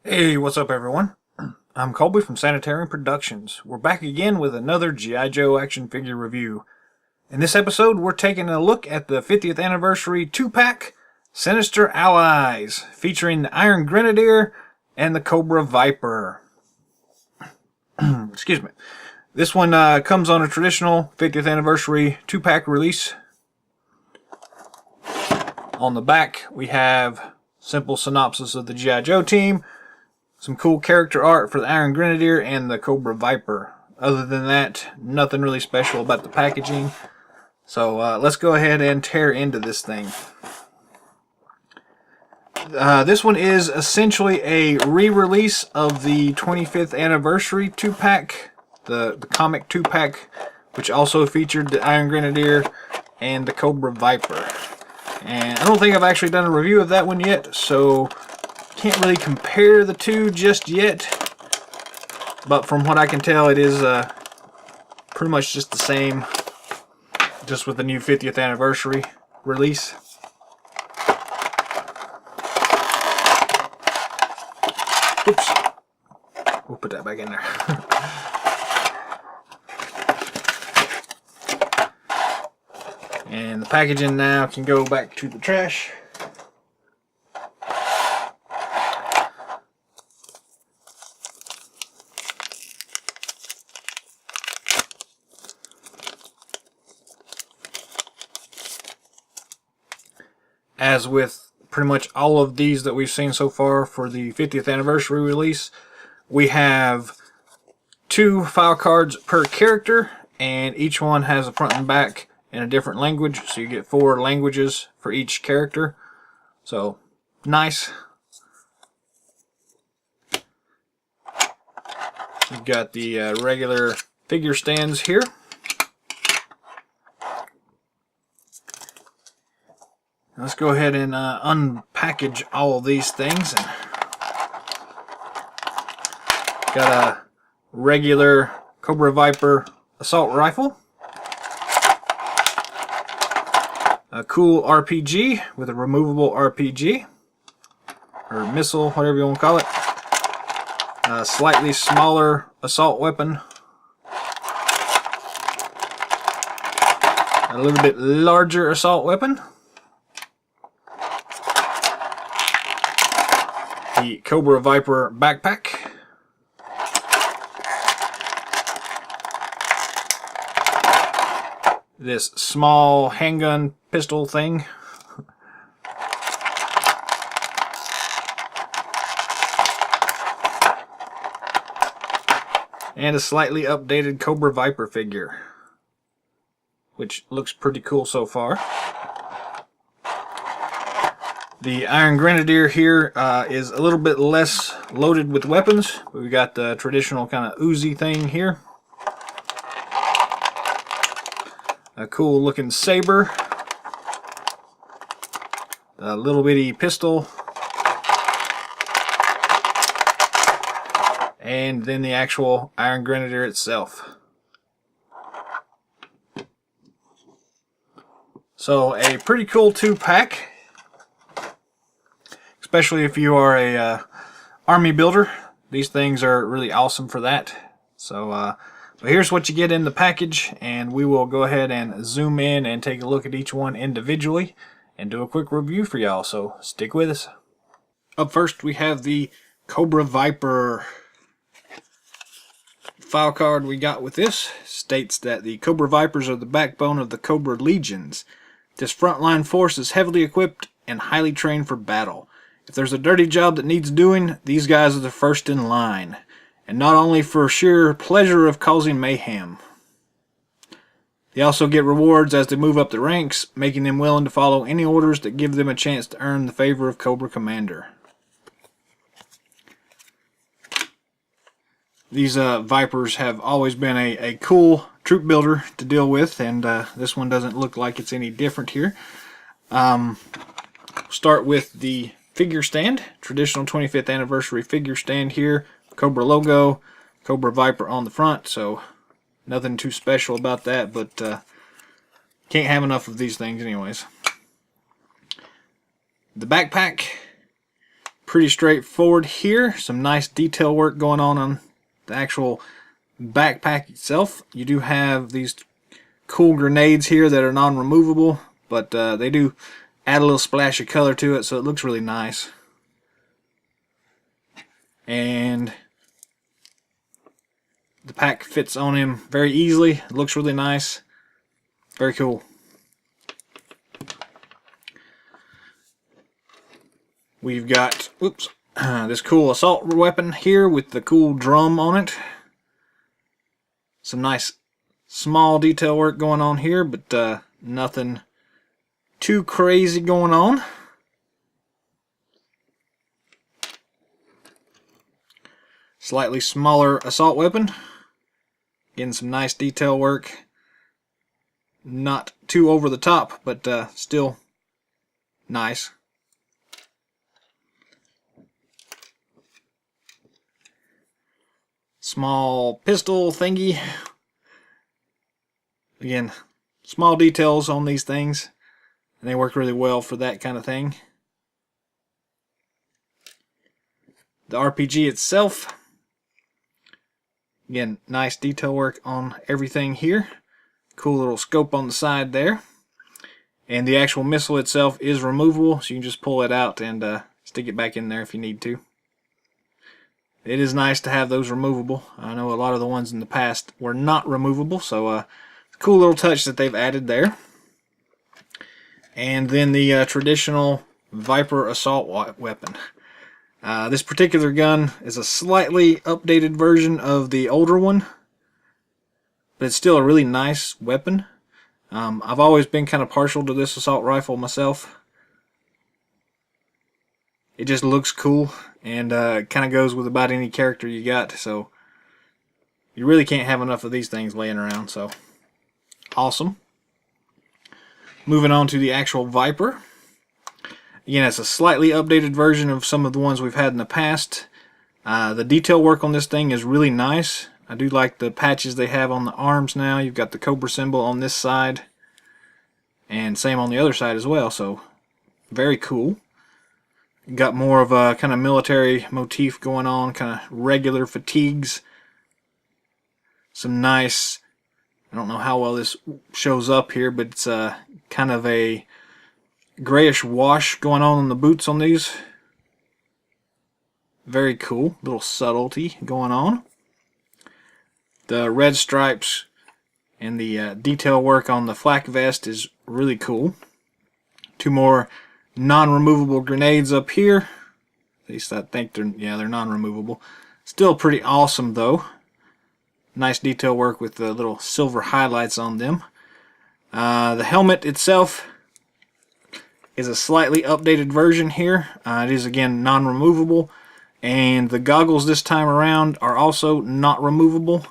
Hey, what's up everyone? I'm Colby from Sanitarium Productions. We're back again with another G.I. Joe action figure review. In this episode, we're taking a look at the 50th anniversary 2-pack Sinister Allies, featuring the Iron Grenadier and the Cobra Viper. Excuse me. This one comes on a traditional 50th anniversary 2-pack release. On the back, we have simple synopsis of the G.I. Joe team, some cool character art for the Iron Grenadier and the Cobra Viper. Other than that, nothing really special about the packaging. So let's go ahead and tear into this thing. This one is essentially a re-release of the 25th anniversary 2-pack, the comic 2-pack, which also featured the Iron Grenadier and the Cobra Viper. And I don't think I've actually done a review of that one yet, so can't really compare the two just yet, but from what I can tell, it is pretty much just the same, just with the new 50th anniversary release. Oops. We'll put that back in there. And the packaging now can go back to the trash. As with pretty much all of these that we've seen so far for the 50th anniversary release, we have 2 file cards per character, and each one has a front and back in a different language, so you get 4 languages for each character. So, nice. You've got the regular figure stands here. Let's go ahead and unpackage all of these things. Got a regular Cobra Viper assault rifle, a cool RPG with a removable RPG, or missile, whatever you want to call it, a slightly smaller assault weapon, a little bit larger assault weapon, the Cobra Viper backpack, this small handgun pistol thing, and a slightly updated Cobra Viper figure, which looks pretty cool so far. The Iron Grenadier here is a little bit less loaded with weapons. We've got the traditional kind of Uzi thing here. A cool looking saber. A little bitty pistol. And then the actual Iron Grenadier itself. So a pretty cool 2-pack. Especially if you are a army builder. These things are really awesome for that. So here's what you get in the package, and we will go ahead and zoom in and take a look at each one individually and do a quick review for y'all, so stick with us. Up first we have the Cobra Viper. File card we got with this states that the Cobra Vipers are the backbone of the Cobra Legions. This frontline force is heavily equipped and highly trained for battle. If there's a dirty job that needs doing, these guys are the first in line. And not only for sheer pleasure of causing mayhem. They also get rewards as they move up the ranks, making them willing to follow any orders that give them a chance to earn the favor of Cobra Commander. These Vipers have always been a cool troop builder to deal with, and this one doesn't look like it's any different here. Start with the figure stand, traditional 25th anniversary figure stand here. Cobra logo, Cobra Viper on the front, so nothing too special about that, but can't have enough of these things anyways. The backpack, pretty straightforward here. Some nice detail work going on the actual backpack itself. You do have these cool grenades here that are non-removable, but they do add a little splash of color to it, so it looks really nice. And the pack fits on him very easily. It looks really nice. Very cool. We've got this cool assault weapon here with the cool drum on it. Some nice small detail work going on here, but nothing too crazy going on. Slightly smaller assault weapon. Getting some nice detail work. Not too over the top, but still nice. Small pistol thingy. Again, small details on these things, and they work really well for that kind of thing. The RPG itself, again, nice detail work on everything here. Cool little scope on the side there. And the actual missile itself is removable, so you can just pull it out and stick it back in there if you need to. It is nice to have those removable. I know a lot of the ones in the past were not removable, so cool little touch that they've added there. And then the traditional Viper assault weapon. This particular gun is a slightly updated version of the older one, but it's still a really nice weapon. I've always been kind of partial to this assault rifle myself. It just looks cool and kind of goes with about any character you got, so you really can't have enough of these things laying around, so awesome. Moving on to the actual Viper. Again, it's a slightly updated version of some of the ones we've had in the past. The detail work on this thing is really nice. I do like the patches they have on the arms now. You've got the Cobra symbol on this side, and same on the other side as well, so very cool. Got more of a kind of military motif going on, kind of regular fatigues. Some nice, I don't know how well this shows up here, but it's kind of a grayish wash going on the boots on these. Very cool, little subtlety going on. The red stripes and the detail work on the flak vest is really cool. Two more non-removable grenades up here. At least I think they're non-removable. Still pretty awesome though. Nice detail work with the little silver highlights on them. The helmet itself is a slightly updated version here. It is again non-removable, and the goggles this time around are also not removable.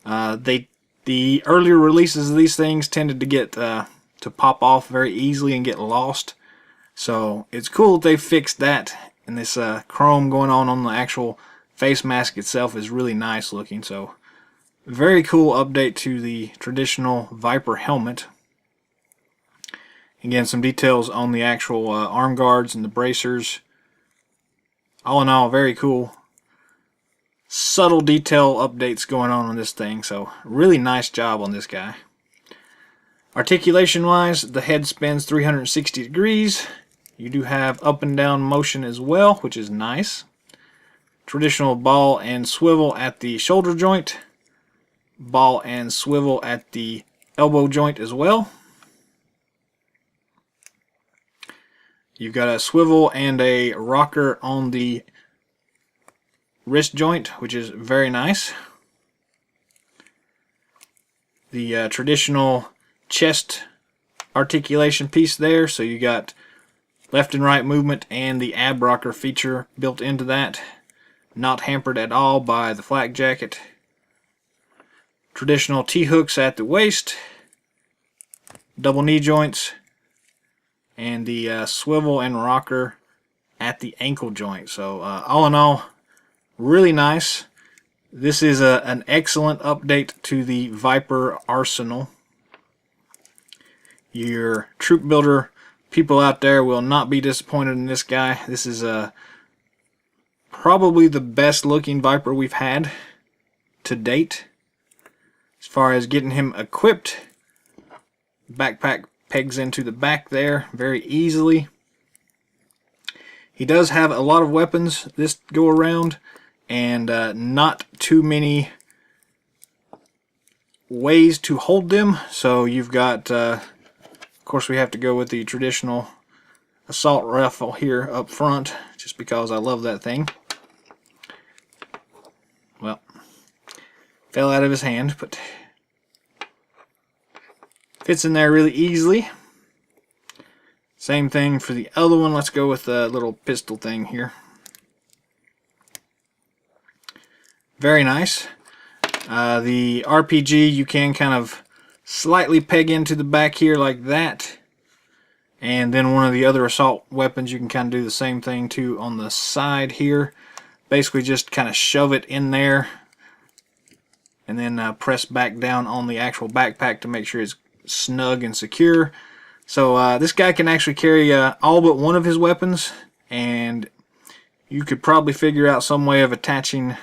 The earlier releases of these things tended to get to pop off very easily and get lost. So it's cool that they fixed that, and this chrome going on the actual face mask itself is really nice looking. So very cool update to the traditional Viper helmet. Again, some details on the actual arm guards and the bracers. All in all, very cool. Subtle detail updates going on this thing, so really nice job on this guy. Articulation wise, the head spins 360 degrees. You do have up and down motion as well, which is nice. Traditional ball and swivel at the shoulder joint. Ball and swivel at the elbow joint as well. You've got a swivel and a rocker on the wrist joint, which is very nice. The traditional chest articulation piece there, so you got left and right movement and the ab rocker feature built into that. Not hampered at all by the flak jacket. Traditional T-hooks at the waist. Double knee joints. And the swivel and rocker at the ankle joint. So all in all, really nice. This is an excellent update to the Viper arsenal. Your troop builder people out there will not be disappointed in this guy. This is probably the best looking Viper we've had to date. As far as getting him equipped, backpack pegs into the back there very easily. He does have a lot of weapons this go around, and not too many ways to hold them. So you've got, of course we have to go with the traditional assault rifle here up front, just because I love that thing. Well, fell out of his hand, but fits in there really easily. Same thing for the other one. Let's go with the little pistol thing here. Very nice. The RPG you can kind of slightly peg into the back here like that. And then one of the other assault weapons you can kind of do the same thing too on the side here. Basically just kind of shove it in there and then press back down on the actual backpack to make sure it's snug and secure. So this guy can actually carry all but one of his weapons, and you could probably figure out some way of attaching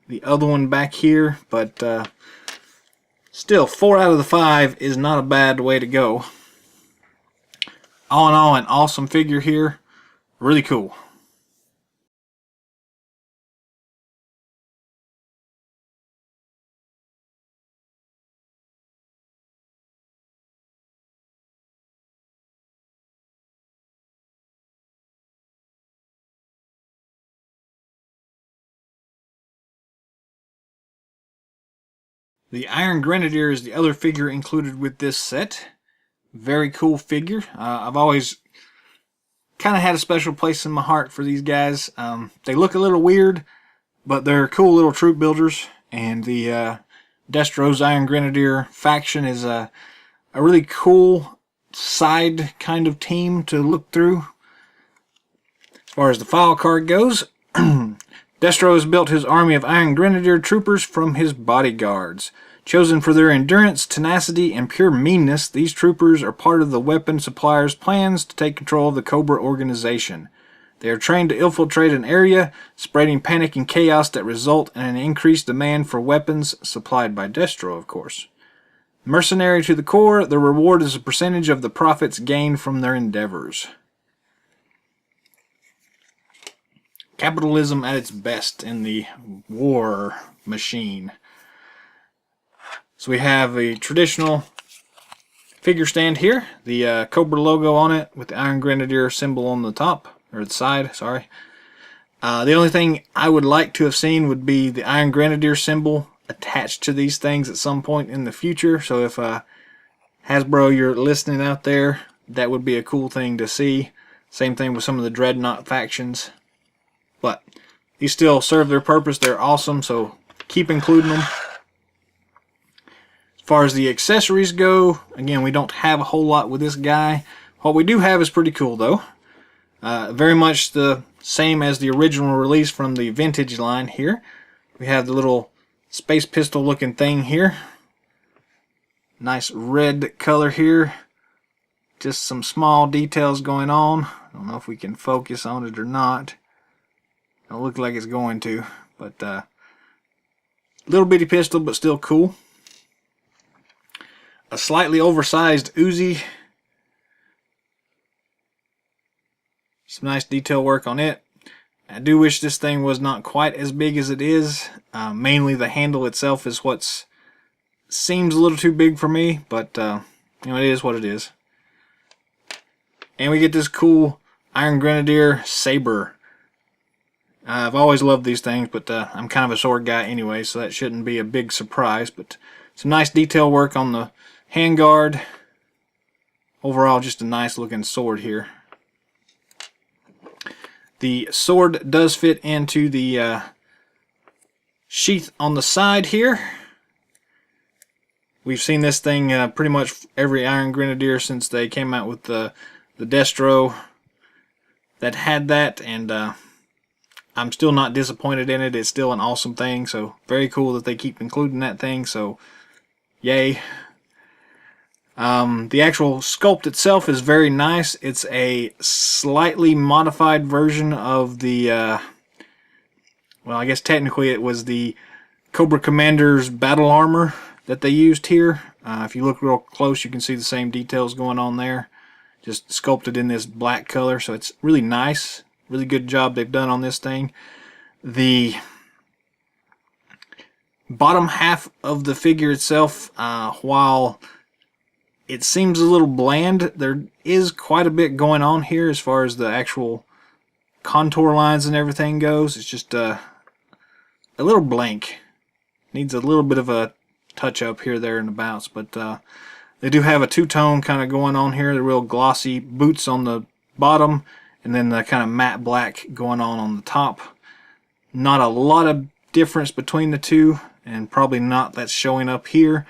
the other one back here, but still 4 out of the 5 is not a bad way to go. All in all, an awesome figure here. Really cool. The Iron Grenadier is the other figure included with this set. Very cool figure. I've always kind of had a special place in my heart for these guys. They look a little weird, but they're cool little troop builders. And the Destro's Iron Grenadier faction is a really cool side kind of team to look through. As far as the file card goes, Destro has built his army of Iron Grenadier troopers from his bodyguards. Chosen for their endurance, tenacity, and pure meanness, these troopers are part of the weapon supplier's plans to take control of the Cobra organization. They are trained to infiltrate an area, spreading panic and chaos that result in an increased demand for weapons supplied by Destro, of course. Mercenary to the core, the reward is a percentage of the profits gained from their endeavors. Capitalism at its best in the war machine. So we have a traditional figure stand here, the Cobra logo on it with the Iron Grenadier symbol on the top, or the side, sorry. The only thing I would like to have seen would be the Iron Grenadier symbol attached to these things at some point in the future. So if Hasbro, you're listening out there, that would be a cool thing to see. Same thing with some of the Dreadnought factions. But these still serve their purpose. They're awesome, so keep including them. As far as the accessories go, again, we don't have a whole lot with this guy. What we do have is pretty cool, though. Very much the same as the original release from the vintage line here. We have the little space pistol looking thing here. Nice red color here. Just some small details going on. I don't know if we can focus on it or not. Don't look like it's going to, but little bitty pistol, but still cool. A slightly oversized Uzi. Some nice detail work on it. I do wish this thing was not quite as big as it is. Mainly the handle itself is what seems a little too big for me, but you know, it is what it is. And we get this cool Iron Grenadier saber. I've always loved these things, but I'm kind of a sword guy anyway, so that shouldn't be a big surprise. But some nice detail work on the handguard. Overall, just a nice looking sword here. The sword does fit into the sheath on the side here. We've seen this thing pretty much every Iron Grenadier since they came out with the Destro that had that, and I'm still not disappointed in it. It's still an awesome thing, so very cool that they keep including that thing, so yay. The actual sculpt itself is very nice. It's a slightly modified version of the well, I guess technically it was the Cobra Commander's battle armor that they used here. If you look real close, you can see the same details going on there. Just sculpted in this black color, so it's really nice. Really good job they've done on this thing. The bottom half of the figure itself, while it seems a little bland, there is quite a bit going on here as far as the actual contour lines and everything goes. It's just a little blank. Needs a little bit of a touch up here, there, and abouts, but they do have a two-tone kind of going on here. The real glossy boots on the bottom, and then the kind of matte black going on the top. Not a lot of difference between the two, and probably not that's showing up here,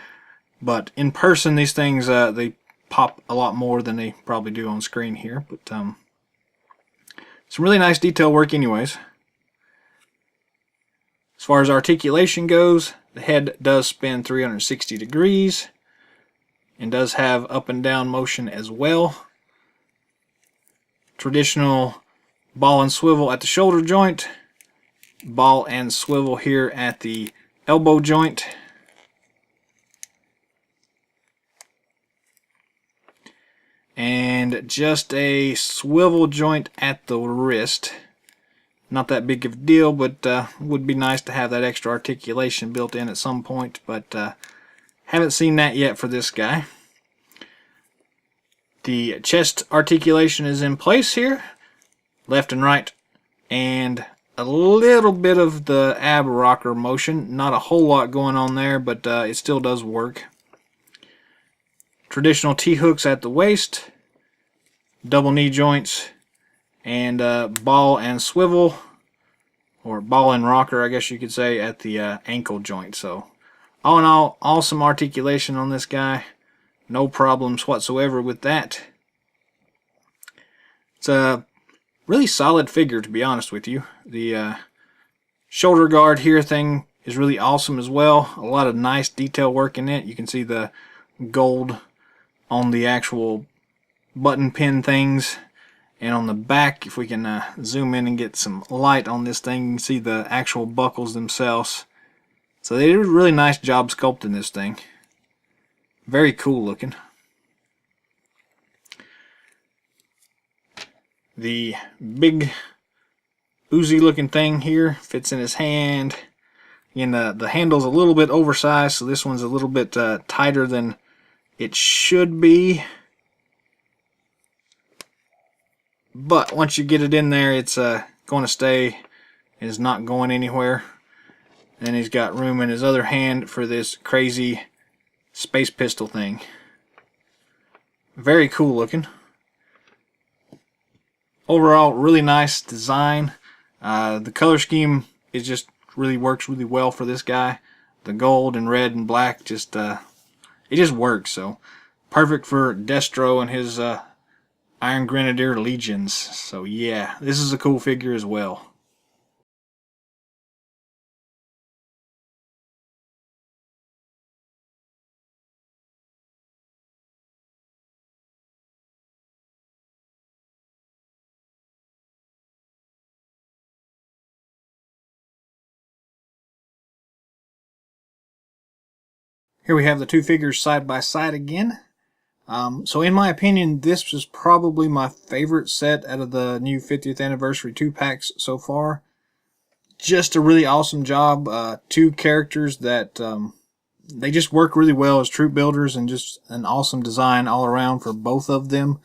but in person these things they pop a lot more than they probably do on screen here. But some really nice detail work anyways. As far as articulation goes, the head does spin 360 degrees and does have up and down motion as well. Traditional ball and swivel at the shoulder joint, ball and swivel here at the elbow joint. And just a swivel joint at the wrist. Not that big of a deal, but would be nice to have that extra articulation built in at some point, but haven't seen that yet for this guy. The chest articulation is in place here, left and right, and a little bit of the ab rocker motion. Not a whole lot going on there, but it still does work. Traditional T-hooks at the waist, double knee joints, and ball and swivel, or ball and rocker, I guess you could say, at the ankle joint. So all in all, awesome articulation on this guy. No problems whatsoever with that. It's a really solid figure, to be honest with you. The shoulder guard here thing is really awesome as well. A lot of nice detail work in it. You can see the gold on the actual button pin things. And on the back, if we can zoom in and get some light on this thing, you can see the actual buckles themselves. So they did a really nice job sculpting this thing. Very cool looking. The big Uzi looking thing here fits in his hand. And the handle's a little bit oversized, so this one's a little bit tighter than it should be. But once you get it in there, it's going to stay. It's not going anywhere. And he's got room in his other hand for this crazy space pistol thing. Very cool looking. Overall, really nice design. The color scheme is just really works really well for this guy. The gold and red and black just it just works. So perfect for Destro and his Iron Grenadier legions. So yeah, this is a cool figure as well. Here we have the two figures side by side again. So in my opinion, this is probably my favorite set out of the new 50th anniversary 2-packs so far. Just a really awesome job. Two characters that they just work really well as troop builders, and just an awesome design all around for both of them.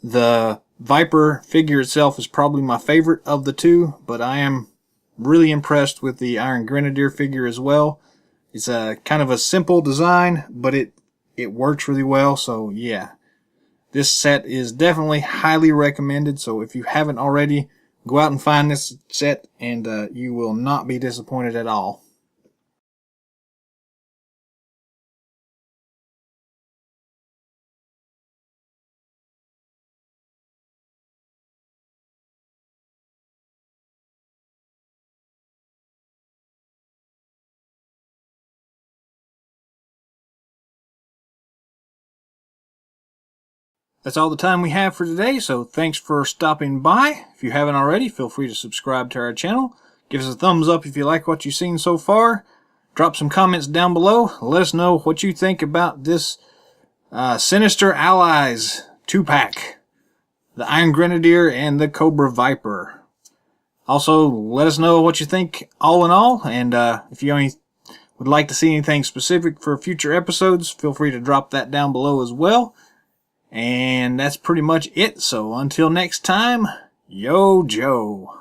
The Viper figure itself is probably my favorite of the two, but I am really impressed with the Iron Grenadier figure as well. It's a kind of a simple design, but it works really well. So yeah, this set is definitely highly recommended. So if you haven't already, go out and find this set, and you will not be disappointed at all. That's all the time we have for today, so thanks for stopping by. If you haven't already, feel free to subscribe to our channel. Give us a thumbs up if you like what you've seen so far. Drop some comments down below. Let us know what you think about this Sinister Allies 2-pack. The Iron Grenadier and the Cobra Viper. Also, let us know what you think all in all. And if you would like to see anything specific for future episodes, feel free to drop that down below as well. And that's pretty much it. So until next time, yo Joe.